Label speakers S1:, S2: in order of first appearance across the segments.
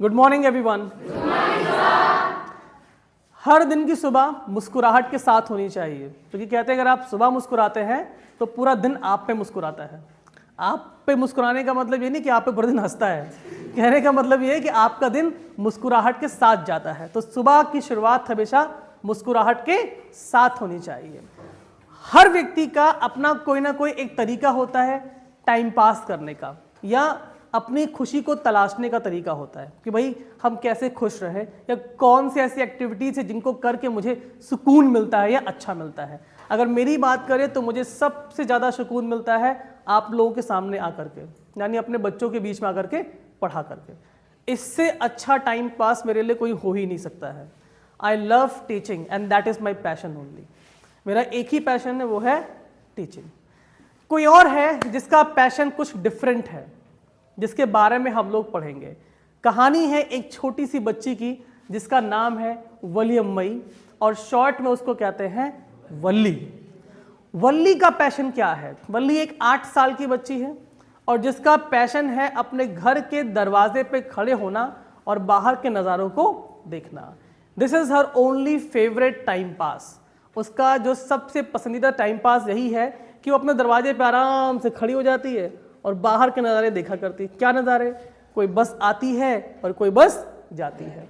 S1: Good morning everyone. हर दिन की सुबह मुस्कुराहट के साथ होनी चाहिए, क्योंकि कहते हैं अगर आप सुबह मुस्कुराते हैं तो पूरा दिन आप पे मुस्कुराता है। आप पे मुस्कुराने का मतलब ये नहीं कि आप पे पूरा दिन हंसता है, कहने का मतलब ये है कि आपका दिन मुस्कुराहट के साथ जाता है। तो सुबह की शुरुआत हमेशा मुस्कुराहट के साथ होनी चाहिए। हर व्यक्ति का अपना कोई ना कोई एक तरीका होता है टाइम पास करने का, या अपनी खुशी को तलाशने का तरीका होता है कि भाई हम कैसे खुश रहें, या कौन सी ऐसी एक्टिविटीज़ है जिनको करके मुझे सुकून मिलता है या अच्छा मिलता है। अगर मेरी बात करें तो मुझे सबसे ज़्यादा सुकून मिलता है आप लोगों के सामने आकर के, यानी अपने बच्चों के बीच में आकर के पढ़ा करके। इससे अच्छा टाइम पास मेरे लिए कोई हो ही नहीं सकता है। I love teaching and that is my passion only. मेरा एक ही पैशन है, वो है टीचिंग। कोई और है जिसका पैशन कुछ डिफरेंट है, जिसके बारे में हम लोग पढ़ेंगे। कहानी है एक छोटी सी बच्ची की जिसका नाम है वलियम्मई, और शॉर्ट में उसको कहते हैं वल्ली। वल्ली का पैशन क्या है? वल्ली एक 8 साल की बच्ची है और जिसका पैशन है अपने घर के दरवाजे पे खड़े होना और बाहर के नज़ारों को देखना। This is her only favourite time pass. उसका जो सबसे पसंदीदा टाइम पास यही है कि वो अपने दरवाजे पे आराम से खड़ी हो जाती है और बाहर के नज़ारे देखा करती। क्या नज़ारे? कोई बस आती है और कोई बस जाती है।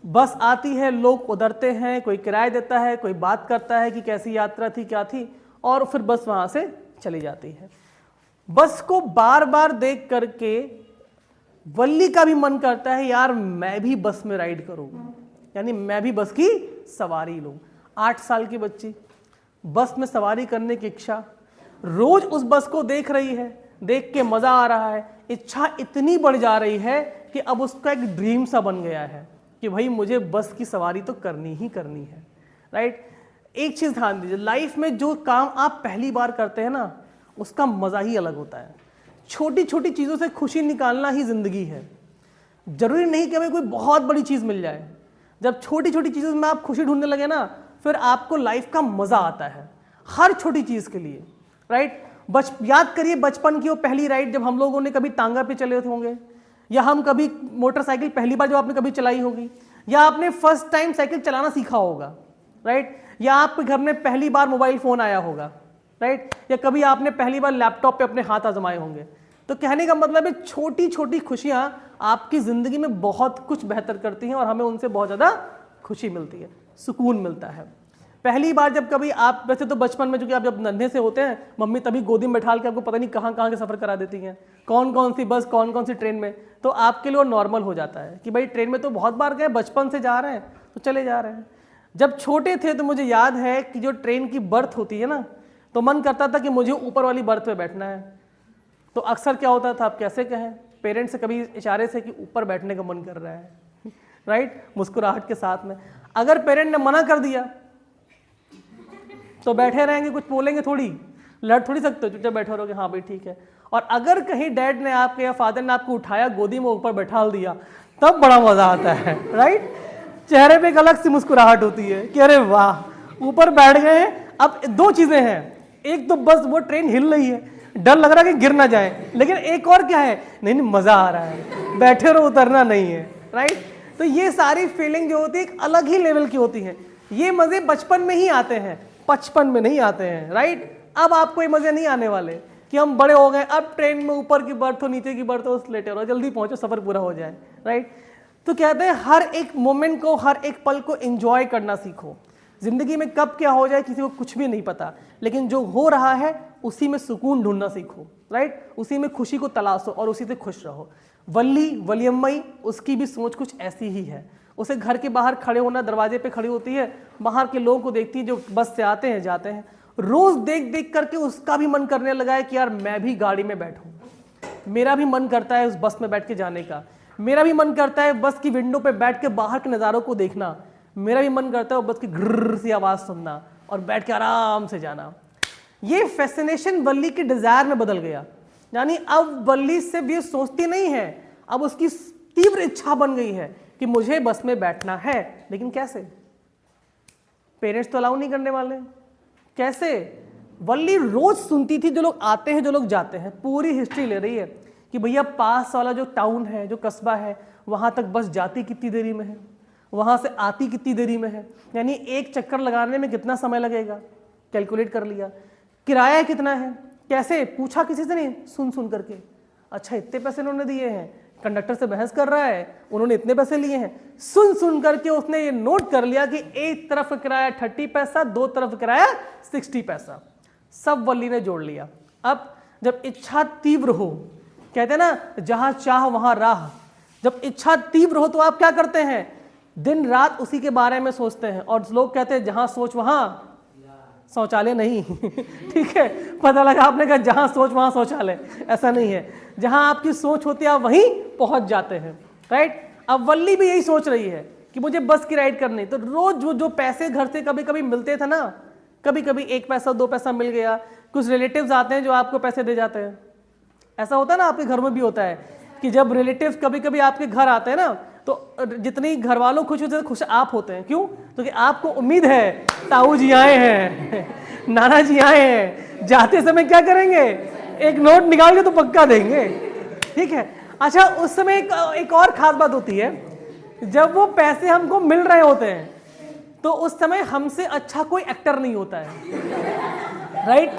S1: बस आती है, लोग उतरते हैं, कोई किराया देता है, कोई बात करता है कि कैसी यात्रा थी, क्या थी, और फिर बस वहाँ से चली जाती है। बस को बार बार देख करके वल्ली का भी मन करता है यार मैं भी बस में राइड करूँ, यानी मैं भी बस की सवारी लूँ। 8 साल की बच्ची, बस में सवारी करने की इच्छा, रोज उस बस को देख रही है, देख के मज़ा आ रहा है, इच्छा इतनी बढ़ जा रही है कि अब उसका एक ड्रीम सा बन गया है कि भाई मुझे बस की सवारी तो करनी ही करनी है। राइट? एक चीज़ ध्यान दीजिए, लाइफ में जो काम आप पहली बार करते हैं ना, उसका मज़ा ही अलग होता है। छोटी छोटी चीज़ों से खुशी निकालना ही ज़िंदगी है। ज़रूरी नहीं कि हमें कोई बहुत बड़ी चीज़ मिल जाए। जब छोटी छोटी चीज़ों में आप खुशी ढूंढने लगे ना, फिर आपको लाइफ का मज़ा आता है हर छोटी चीज़ के लिए। राइट? याद करिए बचपन की वो पहली राइड जब हम लोगों ने कभी टांगा पे चले होंगे, या हम कभी मोटरसाइकिल पहली बार जब आपने कभी चलाई होगी, या आपने फर्स्ट टाइम साइकिल चलाना सीखा होगा। राइट? या आपके घर में पहली बार मोबाइल फ़ोन आया होगा। राइट? या कभी आपने पहली बार लैपटॉप पे अपने हाथ आजमाए होंगे। तो कहने का मतलब है छोटी छोटी खुशियाँ आपकी ज़िंदगी में बहुत कुछ बेहतर करती हैं और हमें उनसे बहुत ज़्यादा खुशी मिलती है, सुकून मिलता है। पहली बार जब कभी आप, वैसे तो बचपन में जो कि आप जब नन्हे से होते हैं, मम्मी तभी गोदी में बैठाल के आपको पता नहीं कहाँ कहाँ के सफ़र करा देती हैं, कौन कौन सी बस, कौन कौन सी ट्रेन में, तो आपके लिए वो नॉर्मल हो जाता है कि भाई ट्रेन में तो बहुत बार गए, बचपन से जा रहे हैं तो चले जा रहे हैं। जब छोटे थे तो मुझे याद है कि जो ट्रेन की बर्थ होती है ना, तो मन करता था कि मुझे ऊपर वाली बर्थ में बैठना है। तो अक्सर क्या होता था, आप कैसे कहें, पेरेंट्स से कभी इशारे से कि ऊपर बैठने का मन कर रहा है। राइट? मुस्कुराहट के साथ में। अगर पेरेंट ने मना कर दिया तो बैठे रहेंगे, कुछ बोलेंगे थोड़ी, लड़ थोड़ी सकते हो, चुपचाप बैठे रहोगे, हाँ भाई ठीक है। और अगर कहीं डैड ने आपके या फादर ने आपको उठाया, गोदी में ऊपर बैठा दिया, तब बड़ा मजा आता है। राइट? चेहरे पे एक अलग सी मुस्कुराहट होती है कि अरे वाह, ऊपर बैठ गए। अब 2 चीजें हैं, एक तो बस वो ट्रेन हिल रही है, डर लग रहा है कि गिर ना जाए, लेकिन एक और क्या है, नहीं मजा आ रहा है, बैठे रहो, उतरना नहीं है। राइट? तो ये सारी फीलिंग जो होती है एक अलग ही लेवल की होती है। ये मजे बचपन में ही आते हैं, 55 में नहीं आते हैं। राइट? अब आपको ये मजे नहीं आने वाले कि हम बड़े हो गए, अब ट्रेन में ऊपर की बर्थ हो, नीचे की बर्थ हो, लेटे रहो, जल्दी पहुंचो, सफर पूरा हो जाए। राइट? तो कहते हैं हर एक मोमेंट को, हर एक पल को एंजॉय करना सीखो। जिंदगी में कब क्या हो जाए किसी को कुछ भी नहीं पता, लेकिन जो हो रहा है उसी में सुकून ढूंढना सीखो। राइट? उसी में खुशी को तलाशो और उसी से खुश रहो। वलियम्मई, उसकी भी सोच कुछ ऐसी ही है। उसे घर के बाहर खड़े होना, दरवाजे पे खड़ी होती है, बाहर के लोगों को देखती है जो बस से आते हैं जाते हैं, रोज देख देख करके उसका भी मन करने लगा है कि यार मैं भी गाड़ी में बैठूं, मेरा भी मन करता है उस बस में बैठ के जाने का, मेरा भी मन करता है बस की विंडो पे बैठ के बाहर के नज़ारों को देखना, मेरा भी मन करता है बस की ग्रर सी आवाज़ सुनना और बैठ के आराम से जाना। ये फैसिनेशन वल्ली के डिज़ायर में बदल गया, यानी अब वल्ली सिर्फ ये सोचती नहीं है, अब उसकी तीव्र इच्छा बन गई है कि मुझे बस में बैठना है। लेकिन कैसे? पेरेंट्स तो अलाउ नहीं करने वाले। कैसे? वल्ली रोज सुनती थी जो लोग आते हैं, जो लोग जाते हैं, पूरी हिस्ट्री ले रही है कि भैया पास वाला जो टाउन है, जो कस्बा है, वहाँ तक बस जाती कितनी देरी में है, वहाँ से आती कितनी देरी में है, यानी एक चक्कर लगाने में कितना समय लगेगा, कैलकुलेट कर लिया। किराया कितना है, कैसे पूछा, किसी से नहीं, सुन सुन करके, अच्छा इतने पैसे उन्होंने दिए हैं, कंडक्टर से बहस कर रहा है, उन्होंने इतने पैसे लिए हैं, सुन सुन करके उसने ये नोट कर लिया कि एक तरफ किराया 30 पैसा, दो तरफ किराया 60 पैसा, सब वल्ली ने जोड़ लिया। अब जब इच्छा तीव्र हो, कहते हैं ना जहां चाह वहां राह, जब इच्छा तीव्र हो तो आप क्या करते हैं, दिन रात उसी के बारे में सोचते हैं। और लोग कहते हैं जहां सोच वहां शौचालय नहीं ठीक है, पता लगा आपने कहा जहां सोच वहां शौचालय, ऐसा नहीं है, जहां आपकी सोच होती है आप वहीं पहुंच जाते हैं, राइट। अब वल्ली भी यही सोच रही है कि मुझे बस की राइड करनी, तो रोज जो पैसे घर से कभी कभी मिलते थे ना, कभी कभी 1 पैसा 2 पैसा मिल गया, कुछ रिलेटिव्स आते हैं जो आपको पैसे दे जाते हैं, ऐसा होता है ना, आपके घर में भी होता है कि जब रिलेटिव्स कभी कभी आपके घर आते हैं ना, तो जितनी घर वालों खुश होते हैं खुश आप होते हैं, क्यों, क्योंकि आपको उम्मीद है ताऊ जी आए हैं नाना जी आए हैं, जाते समय क्या करेंगे, एक नोट निकाल के तो पक्का देंगे, ठीक है। अच्छा, उस समय एक और खास बात होती है, जब वो पैसे हमको मिल रहे होते हैं तो उस समय हमसे अच्छा कोई एक्टर नहीं होता है, राइट।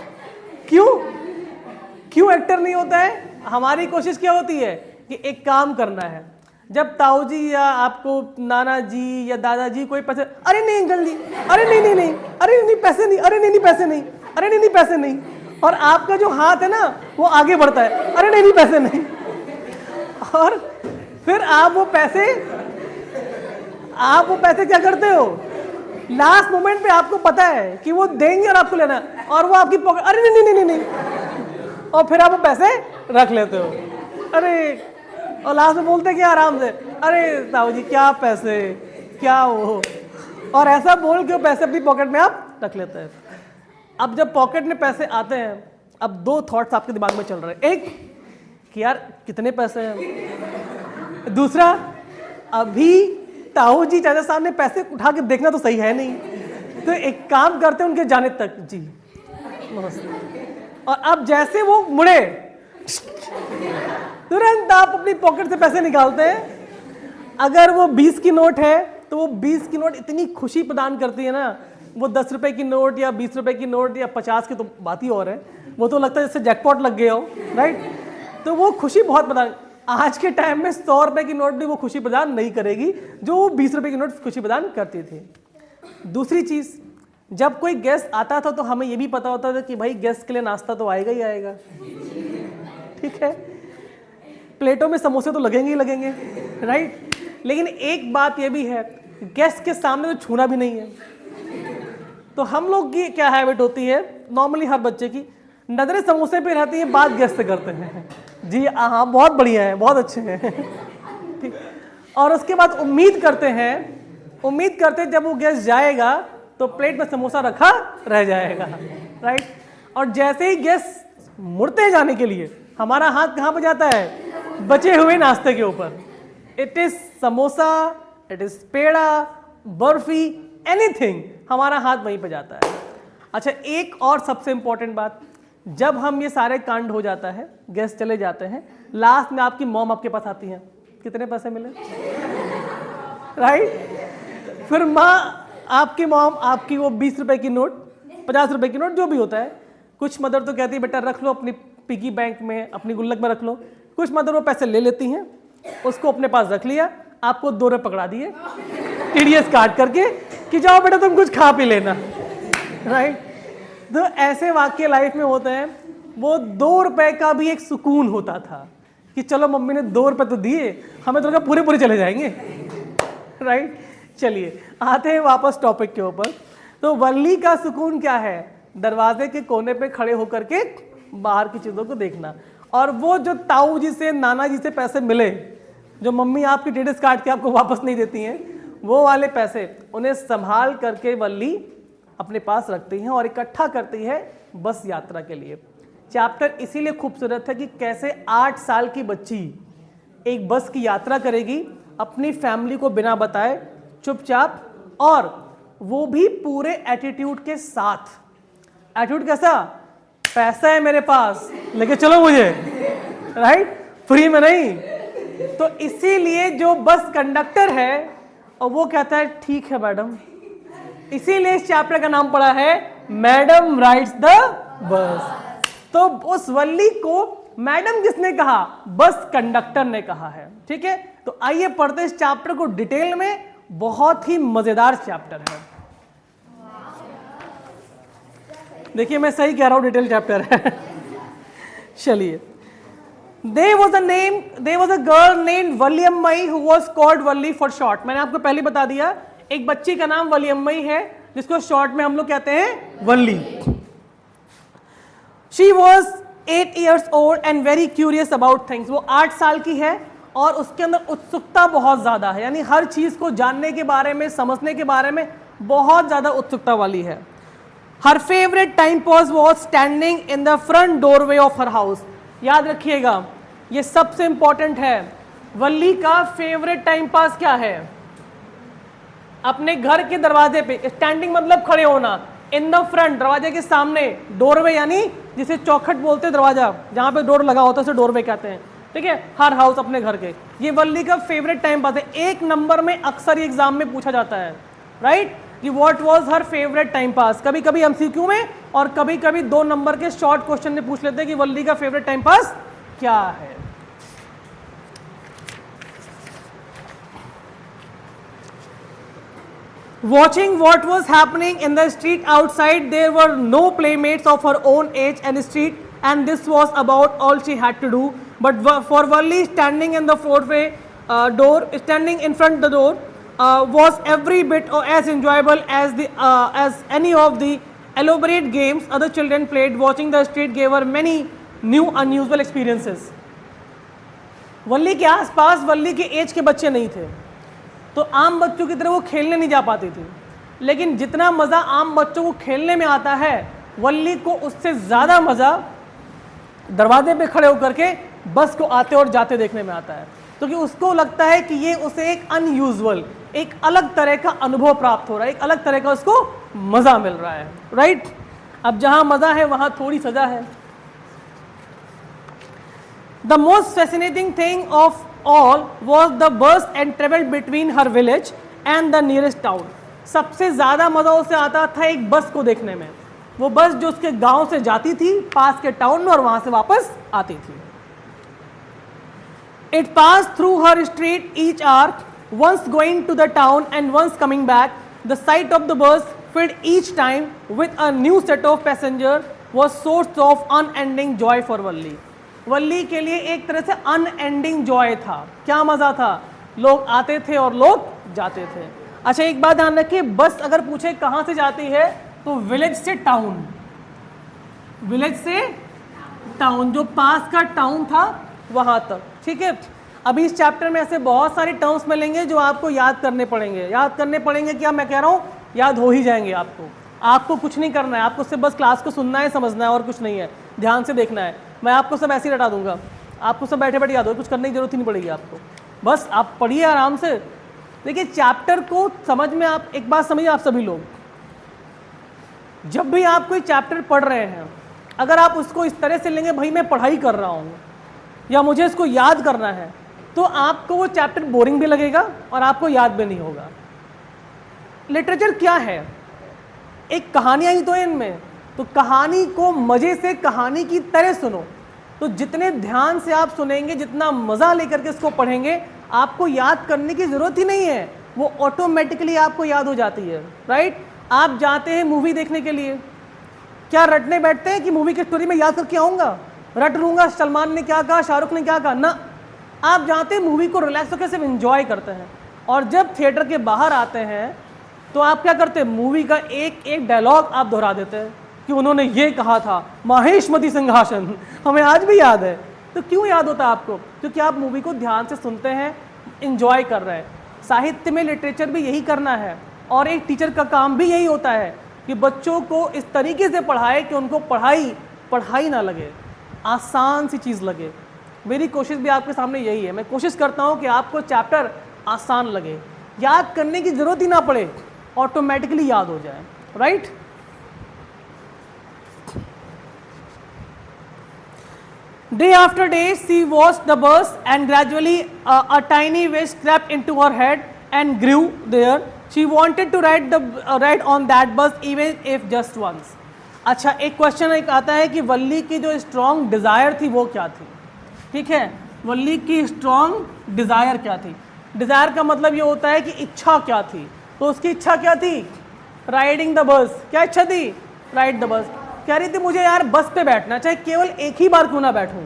S1: क्यों एक्टर नहीं होता है, हमारी कोशिश क्या होती है कि एक काम करना है, जब ताऊ जी या आपको नाना जी या दादाजी कोई पैसे, अरे नहीं अंकल जी, अरे नहीं, अरे नहीं पैसे नहीं, अरे नहीं पैसे नहीं, अरे नहीं पैसे नहीं, और आपका जो हाथ है ना वो आगे बढ़ता है, अरे नहीं पैसे नहीं, और फिर आप वो पैसे क्या करते हो, लास्ट मोमेंट पे आपको पता है कि वो देंगे और आपको लेना है, और वो आपकी पॉकेट, अरे नहीं, और फिर आप वो पैसे रख लेते हो, अरे, और लास्ट में बोलते क्या आराम से, अरे ताऊ जी क्या पैसे, क्या वो, और ऐसा बोल के पैसे अपनी पॉकेट में आप रख लेते हैं। अब जब पॉकेट में पैसे आते हैं, अब 2 थॉट्स आपके दिमाग में चल रहे हैं, एक कि यार कितने पैसे हैं, दूसरा अभी ताऊ जी चाचा साहब ने पैसे उठा के देखना तो सही है नहीं, तो एक काम करते हैं उनके जाने तक जी नमस्ते, और अब जैसे वो मुड़े तुरंत आप अपनी पॉकेट से पैसे निकालते हैं। अगर वो 20 की नोट है तो वो 20 की नोट इतनी खुशी प्रदान करती है ना, वो 10 रुपए की नोट या 20 रुपए की नोट या 50 की तो बात ही और है, वो तो लगता है जैसे जैकपॉट लग गया हो, राइट। तो वो खुशी बहुत प्रदान, आज के टाइम में 100 रुपए की नोट भी वो खुशी प्रदान नहीं करेगी जो 20 रुपए की नोट खुशी प्रदान करती थी। दूसरी चीज़, जब कोई गेस्ट आता था तो हमें ये भी पता होता था कि भाई गेस्ट के लिए नाश्ता तो आएगा ही आएगा, ठीक है, प्लेटों में समोसे तो लगेंगे ही लगेंगे, राइट। लेकिन एक बात ये भी है, गेस्ट के सामने तो छूना भी नहीं है। तो हम लोग की क्या हैबिट होती है, नॉर्मली हर बच्चे की नजरें समोसे पे रहती है, बात गेस्ट से करते हैं, जी हाँ बहुत बढ़िया है, बहुत अच्छे हैं, ठीक। और उसके बाद उम्मीद करते हैं जब वो गेस्ट जाएगा तो प्लेट में समोसा रखा रह जाएगा, राइट। और जैसे ही गेस्ट मुड़ते हैं जाने के लिए, हमारा हाथ कहाँ पे जाता है, बचे हुए नाश्ते के ऊपर। It is samosa, it is peda, barfi, anything, हमारा हाथ वहीं पे जाता है। अच्छा, एक और सबसे इंपॉर्टेंट बात, जब हम ये सारे कांड हो जाता है, गेस्ट चले जाते हैं, लास्ट में आपकी मॉम आपके पास आती है, कितने पैसे मिले, राइट। फिर माँ आपकी मॉम आपकी वो 20 रुपए की नोट, 50 रुपए की नोट, जो भी होता है, कुछ मदर तो कहती है बेटा रख लो अपनी पिगी बैंक में, अपनी गुल्लक में रख लो, कुछ मदर वो पैसे ले लेती हैं, उसको अपने पास रख लिया, आपको 2 रुपए पकड़ा दिए TDS काट करके कि जाओ बेटा तुम कुछ खा पी लेना, राइट। तो ऐसे वाक्य लाइफ में होते हैं। वो 2 रुपए का भी एक सुकून होता था कि चलो मम्मी ने 2 रुपए तो दिए, हमें तो पूरे पूरे चले जाएंगे, राइट। चलिए आते हैं वापस टॉपिक के ऊपर। तो वल्ली का सुकून क्या है, दरवाजे के कोने पे खड़े होकर के बाहर की चीज़ों को देखना, और वो जो ताऊ जी से नाना जी से पैसे मिले, जो मम्मी आपकी TDS काट के आपको वापस नहीं देती हैं, वो वाले पैसे उन्हें संभाल करके वल्ली अपने पास रखती हैं और इकट्ठा करती है बस यात्रा के लिए। चैप्टर इसीलिए खूबसूरत है कि कैसे 8 साल की बच्ची एक बस की यात्रा करेगी अपनी फैमिली को बिना बताए, चुपचाप, और वो भी पूरे एटीट्यूड के साथ। एटीट्यूड कैसा, पैसा है मेरे पास लेके चलो मुझे, राइट, फ्री में नहीं, तो इसीलिए जो बस कंडक्टर है और वो कहता है ठीक है मैडम, इसीलिए इस चैप्टर का नाम पड़ा है मैडम राइड्स द बस। तो उस वल्ली को मैडम किसने कहा? बस कंडक्टर ने कहा है। ठीक है, तो आइए पढ़ते इस चैप्टर को डिटेल में, बहुत ही मजेदार चैप्टर है। देखिए मैं सही कह रहा हूं, डिटेल चैप्टर है। चलिए, There was a girl named वल्लियम्मई who was called Valli for short। मैंने आपको पहले बता दिया, एक बच्ची का नाम वल्लियम्मई है जिसको शॉर्ट में हम लोग कहते हैं वल्ली। She was 8 years old and very curious about things। वो 8 साल की है और उसके अंदर उत्सुकता बहुत ज्यादा है, यानी हर चीज को जानने के बारे में, समझने के बारे में बहुत ज्यादा उत्सुकता वाली है। Her favorite time pass was standing in the front doorway of her house। याद रखिएगा, ये सबसे इंपॉर्टेंट है। वल्ली का फेवरेट टाइम पास क्या है? अपने घर के दरवाजे पे, स्टैंडिंग मतलब खड़े होना, इन द फ्रंट दरवाजे के सामने, डोरवे यानी जिसे चौखट बोलते हैं, दरवाजा जहां पे डोर लगा होता है उसे डोरवे कहते हैं। ठीक है, हर हाउस अपने घर के, ये वल्ली का फेवरेट टाइम पास है। 1 नंबर में अक्सर एग्जाम में पूछा जाता है, राइट, कि what was her favourite time pass. कभी कभी एमसीक्यू में और कभी कभी 2 नंबर के शॉर्ट क्वेश्चन में पूछ लेते हैं कि वल्ली का फेवरेट टाइम पास क्या है। Watching what was happening in the street outside, there were no playmates of her own age and street, and this was about all she had to do. But for Valli, standing in the doorway, standing in front of the door, was every bit as enjoyable as any of the elaborate games other children played. Watching the street gave her many new unusual experiences। वल्ली के आसपास वल्ली के as के बच्चे नहीं थे, तो आम बच्चों की तरह वो खेलने नहीं जा पाती थी, लेकिन जितना मज़ा आम बच्चों को खेलने में आता है, वल्ली को उससे ज़्यादा मज़ा दरवाजे पे खड़े होकर के बस को आते और जाते देखने में आता है, क्योंकि उसको लगता है कि ये उसे एक अनयूजुअल, एक अलग तरह का अनुभव प्राप्त हो रहा है, एक अलग तरह का उसको मज़ा मिल रहा है, राइट। अब जहाँ मज़ा है वहाँ थोड़ी सज़ा है। The most fascinating thing of all was the bus and travel between her village and the nearest town। सबसे ज़्यादा मज़ा उसे आता था एक बस को देखने में, वो बस जो उसके गांव से जाती थी पास के टाउन में और वहाँ से वापस आती थी। It passed through her street each hour, once going to the town and once coming back। The sight of the bus filled each time with a new set of passengers was source of unending joy for वल्ली। वल्ली के लिए एक तरह से unending Joy था। क्या मज़ा था, लोग आते थे और लोग जाते थे। अच्छा, एक बात ध्यान रखिए, बस अगर पूछे कहाँ से जाती है तो विलेज से टाउन, विलेज से टाउन, जो पास का टाउन था वहाँ तक। ठीक है, अभी इस चैप्टर में ऐसे बहुत सारे टर्म्स मिलेंगे जो आपको याद करने पड़ेंगे। याद करने पड़ेंगे क्या, मैं कह रहा हूँ याद हो ही जाएंगे आपको कुछ नहीं करना है, आपको सिर्फ बस क्लास को सुनना है, समझना है और कुछ नहीं है, ध्यान से देखना है। मैं आपको सब ऐसे ही रटा दूंगा, आपको सब बैठे बैठे याद हो, कुछ करने की जरूरत ही नहीं पड़ेगी आपको, बस आप पढ़िए आराम से। देखिए चैप्टर को समझ में, आप एक बात समझिए, आप सभी लोग जब भी आप कोई चैप्टर पढ़ रहे हैं, अगर आप उसको इस तरह से लेंगे, भाई मैं पढ़ाई कर रहा हूँ या मुझे इसको याद करना है, तो आपको वो चैप्टर बोरिंग भी लगेगा और आपको याद भी नहीं होगा। लिटरेचर क्या है, एक कहानियाँ ही तो है इनमें, तो कहानी को मज़े से कहानी की तरह सुनो। तो जितने ध्यान से आप सुनेंगे, जितना मज़ा लेकर के इसको पढ़ेंगे, आपको याद करने की ज़रूरत ही नहीं है, वो ऑटोमेटिकली आपको याद हो जाती है, राइट। आप जाते हैं मूवी देखने के लिए, क्या रटने बैठते हैं कि मूवी की स्टोरी में याद करके आऊँगा, रट लूँगा सलमान ने क्या कहा, शाहरुख ने क्या कहा, ना। आप जाते हैं मूवी को रिलैक्स होकर सिर्फ एंजॉय करते हैं, और जब थिएटर के बाहर आते हैं तो आप क्या करते हैं, मूवी का एक एक डायलॉग आप दोहरा देते हैं कि उन्होंने ये कहा था, माहेशमती सिंहासन, हमें आज भी याद है। तो क्यों याद होता है आपको, क्योंकि आप मूवी को ध्यान से सुनते हैं, एंजॉय कर रहे हैं। साहित्य में, लिटरेचर भी यही करना है, और एक टीचर का काम भी यही होता है कि बच्चों को इस तरीके से पढ़ाए कि उनको पढ़ाई ना लगे, आसान सी चीज़ लगे। मेरी कोशिश भी आपके सामने यही है, मैं कोशिश करता हूँ कि आपको चैप्टर आसान लगे, याद करने की ज़रूरत ही ना पड़े, ऑटोमेटिकली याद हो जाए, right. Day after day, she watched the bus, and gradually a tiny wish crept into her head and grew there. She wanted to ride on that bus even if just once. अच्छा, एक question एक आता है कि वल्ली की जो strong desire थी वो क्या थी. ठीक है, वल्ली की स्ट्रॉन्ग डिज़ायर क्या थी. डिज़ायर का मतलब ये होता है कि इच्छा क्या थी. तो उसकी इच्छा क्या थी? Riding the bus. क्या इच्छा थी? Ride the bus. कह रही थी मुझे यार बस पे बैठना, चाहे केवल एक ही बार क्यों ना बैठूं,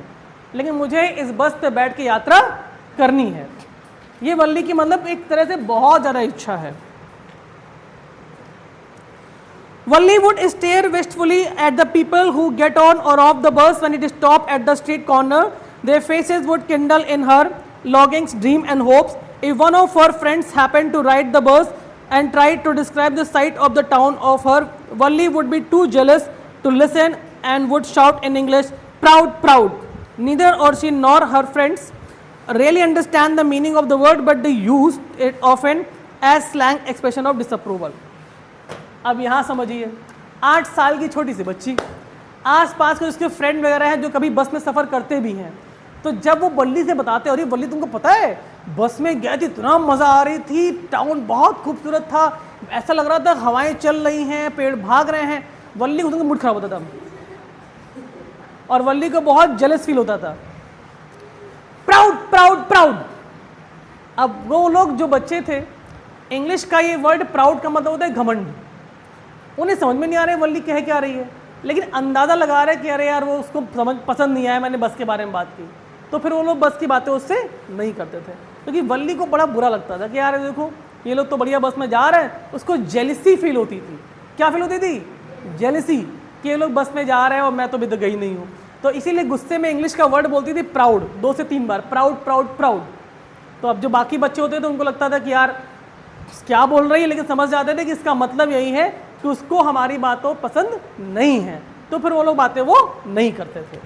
S1: लेकिन मुझे इस बस पे बैठ के यात्रा करनी है. ये वल्ली की मतलब एक तरह से बहुत ज़्यादा इच्छा है. Valli would stare wistfully at the people who get on or off the bus when it stopped at the street corner. Their faces would kindle in her longings, dreams and hopes. If one of her friends happened to ride the bus and tried to describe the sight of the town of her, Valli would be too jealous to listen and would shout in English, "Proud, proud." Neither or she nor her friends really understand the meaning of the word, but they use it often as slang expression of disapproval. अब यहाँ समझिए, 8 साल की छोटी सी बच्ची, आसपास के उसके फ्रेंड वगैरह हैं जो कभी बस में सफ़र करते भी हैं, तो जब वो वल्ली से बताते हैं, अरे वल्ली तुमको पता है बस में गए थे, इतना मज़ा आ रही थी, टाउन बहुत खूबसूरत था, ऐसा लग रहा था हवाएं चल रही हैं, पेड़ भाग रहे हैं, वल्ली को तुमको मूड खराब होता था और वल्ली को बहुत जेलस फील होता था. Proud proud proud. अब वो लोग जो बच्चे थे, इंग्लिश का ये वर्ड प्राउड का मतलब होता है घमंड. उन्हें समझ में नहीं आ रहा है वल्ली कह क्या रही है, लेकिन अंदाज़ा लगा रहे हैं कि अरे यार वो उसको समझ पसंद नहीं आया मैंने बस के बारे में बात की, तो फिर वो लोग बस की बातें उससे नहीं करते थे, क्योंकि वल्ली को बड़ा बुरा लगता था कि यार देखो ये लोग तो बढ़िया बस में जा रहे हैं. उसको जेलिसी फील होती थी. क्या फील होती थी? जेलिसी, कि ये लोग बस में जा रहे हैं और मैं तो अभी तक गई नहीं हूँ. तो इसीलिए गुस्से में इंग्लिश का वर्ड बोलती थी प्राउड, 2 से 3 बार, प्राउड प्राउड प्राउड. तो अब जो बाकी बच्चे होते थे उनको लगता था कि यार क्या बोल रही है, लेकिन समझ जाते थे कि इसका मतलब यही है कि उसको हमारी बातों पसंद नहीं है, तो फिर वो लोग बातें वो नहीं करते थे.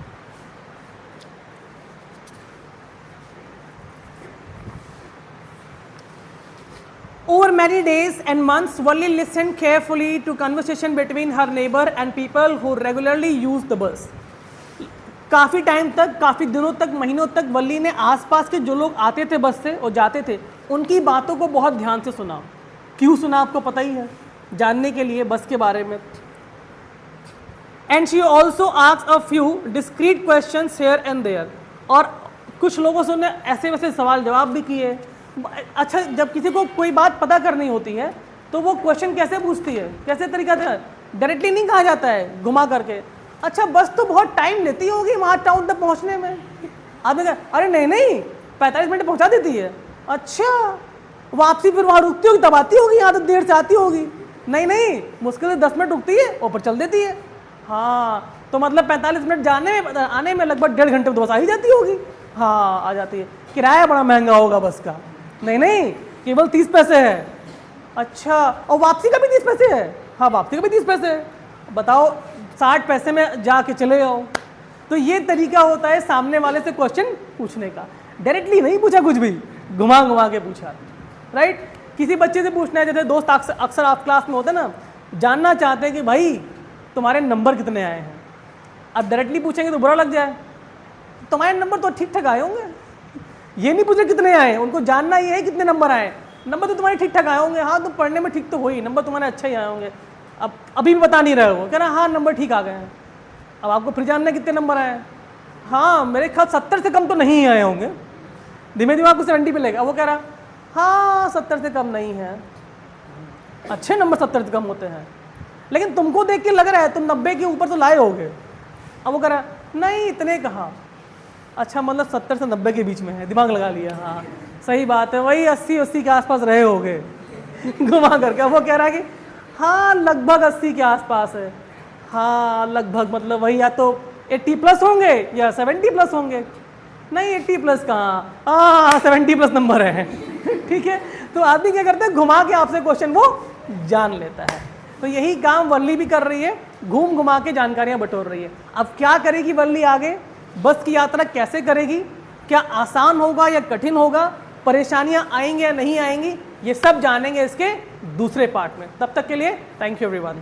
S1: Over many days and months, Valli listened carefully to conversation between her neighbor and people who regularly use the bus. काफ़ी टाइम तक, काफ़ी दिनों तक, महीनों तक वल्ली ने आसपास के जो लोग आते थे बस से और जाते थे उनकी बातों को बहुत ध्यान से सुना. क्यों सुना आपको पता ही है, जानने के लिए बस के बारे में. And she also asked a few discrete questions here and there. और कुछ लोगों से उन्हें ऐसे वैसे सवाल जवाब भी किए. अच्छा, जब किसी को कोई बात पता करनी होती है तो वो क्वेश्चन कैसे पूछती है, कैसे तरीका था, डायरेक्टली नहीं कहा जाता है, घुमा करके. अच्छा बस तो बहुत टाइम लेती होगी वहाँ टाउन तक पहुँचने में. आपने कहा अरे नहीं नहीं 45 मिनट पहुँचा देती है. अच्छा, वापसी फिर वहाँ रुकती होगी तब आती होगी, यहाँ तो देर से आती होगी. नहीं नहीं, मुश्किल से 10 मिनट रुकती है और फिर चल देती है. हाँ, तो मतलब 45 मिनट जाने में आने में लगभग 1.5 घंटे में तो बस आ ही जाती होगी. हाँ आ जाती है. किराया बड़ा महंगा होगा बस का. नहीं नहीं, केवल 30 पैसे है. अच्छा, और वापसी का भी 30 पैसे है. हाँ वापसी का भी 30 पैसे है. बताओ 60 पैसे में जाके चले जाओ. तो ये तरीका होता है सामने वाले से क्वेश्चन पूछने का. डायरेक्टली नहीं पूछा, कुछ भी घुमा घुमा के पूछा. राइट. किसी बच्चे से पूछना है, जैसे दोस्त अक्सर आप क्लास में होते हैं ना, जानना चाहते हैं कि भाई तुम्हारे नंबर कितने आए हैं. अब डायरेक्टली पूछेंगे तो बुरा लग जाए. तुम्हारे नंबर तो ठीक ठाक आए होंगे. ये नहीं पूछे कितने आए, उनको जानना ये है कितने नंबर आए. नंबर तो तुम्हारे ठीक ठाक आए होंगे. हाँ तुम पढ़ने में ठीक तो हो ही, नंबर तुम्हारे अच्छे ही आए होंगे. अब अभी भी बता नहीं रहे हो, कह रहा हाँ नंबर ठीक आ गए हैं. अब आपको फिर जानना कितने नंबर आए. हाँ मेरे ख्याल 70 से कम तो नहीं आए होंगे. धीमे धीमे आपको 70 पे लेगा. वो कह रहा हाँ 70 से कम नहीं है. अच्छे नंबर 70 से कम होते हैं, लेकिन तुमको देख के लग रहा है तुम 90 के ऊपर तो लाए होगे. अब वो कह रहा नहीं इतने कहाँ. अच्छा मतलब 70 से 90 के बीच में है. दिमाग लगा लिया. हाँ सही बात है, वही 80 के आसपास रहे होगे घुमा करके. वो कह रहा है कि हाँ लगभग 80 के आसपास है. हाँ लगभग मतलब वही या तो 80 प्लस होंगे या 70 प्लस होंगे. नहीं 80 प्लस कहाँ, हाँ 70 प्लस नंबर है. ठीक है. तो आदमी क्या करता है, घुमा के आपसे क्वेश्चन वो जान लेता है. तो यही काम वल्ली भी कर रही है, घूम घुमा के जानकारियां बटोर रही है. अब क्या करेगी वल्ली आगे, बस की यात्रा कैसे करेगी, क्या आसान होगा या कठिन होगा, परेशानियां आएंगी या नहीं आएंगी, ये सब जानेंगे इसके दूसरे पार्ट में. तब तक के लिए थैंक यू एवरीवन.